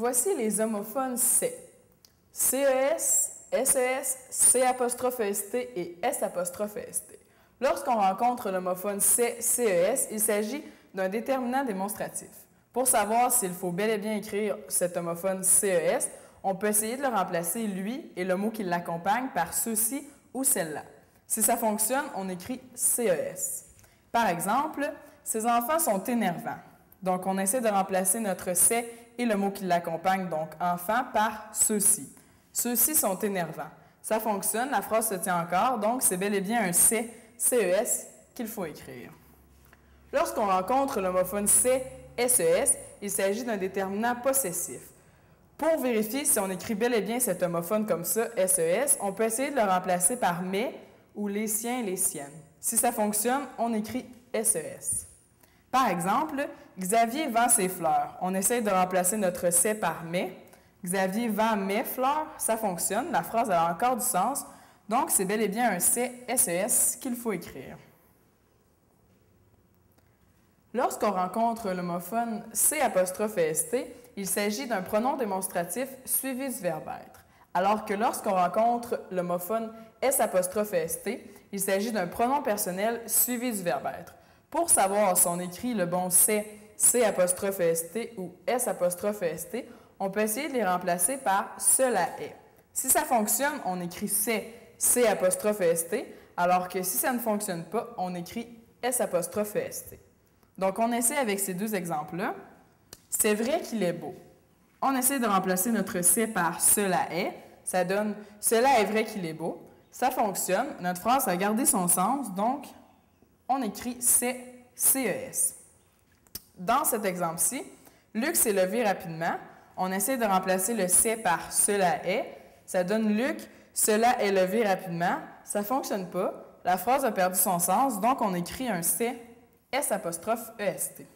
Voici les homophones C. CES, SES, C''EST et S''EST. Lorsqu'on rencontre l'homophone C, CES, il s'agit d'un déterminant démonstratif. Pour savoir s'il faut bel et bien écrire cet homophone CES, on peut essayer de le remplacer, lui, et le mot qui l'accompagne par ceci ou celle-là. Si ça fonctionne, on écrit CES. Par exemple, ces enfants sont énervants. Donc, on essaie de remplacer notre C et le mot qui l'accompagne, donc enfant, par ceux-ci. Ceux-ci sont énervants. Ça fonctionne, la phrase se tient encore, donc c'est bel et bien un C, CES qu'il faut écrire. Lorsqu'on rencontre l'homophone C, SES, il s'agit d'un déterminant possessif. Pour vérifier si on écrit bel et bien cet homophone comme ça, SES, on peut essayer de le remplacer par mes ou les siens, les siennes. Si ça fonctionne, on écrit SES. Par exemple, Xavier vend ses fleurs. On essaie de remplacer notre C par mes. Xavier vend mes fleurs, ça fonctionne, la phrase a encore du sens, donc c'est bel et bien un C, SES qu'il faut écrire. Lorsqu'on rencontre l'homophone C''EST, il s'agit d'un pronom démonstratif suivi du verbe être, alors que lorsqu'on rencontre l'homophone S''EST, il s'agit d'un pronom personnel suivi du verbe être. Pour savoir si on écrit le bon C, C''EST ou S''EST, on peut essayer de les remplacer par cela est. Si ça fonctionne, on écrit C, C''EST, alors que si ça ne fonctionne pas, on écrit S''EST. Donc, on essaie avec ces deux exemples-là. C'est vrai qu'il est beau. On essaie de remplacer notre C par cela est. Ça donne cela est vrai qu'il est beau. Ça fonctionne. Notre phrase a gardé son sens, donc on écrit C, CES. Dans cet exemple-ci, Luc s'est levé rapidement. On essaie de remplacer le C par cela est. Ça donne Luc, cela est levé rapidement. Ça ne fonctionne pas. La phrase a perdu son sens, donc on écrit un C, S''EST.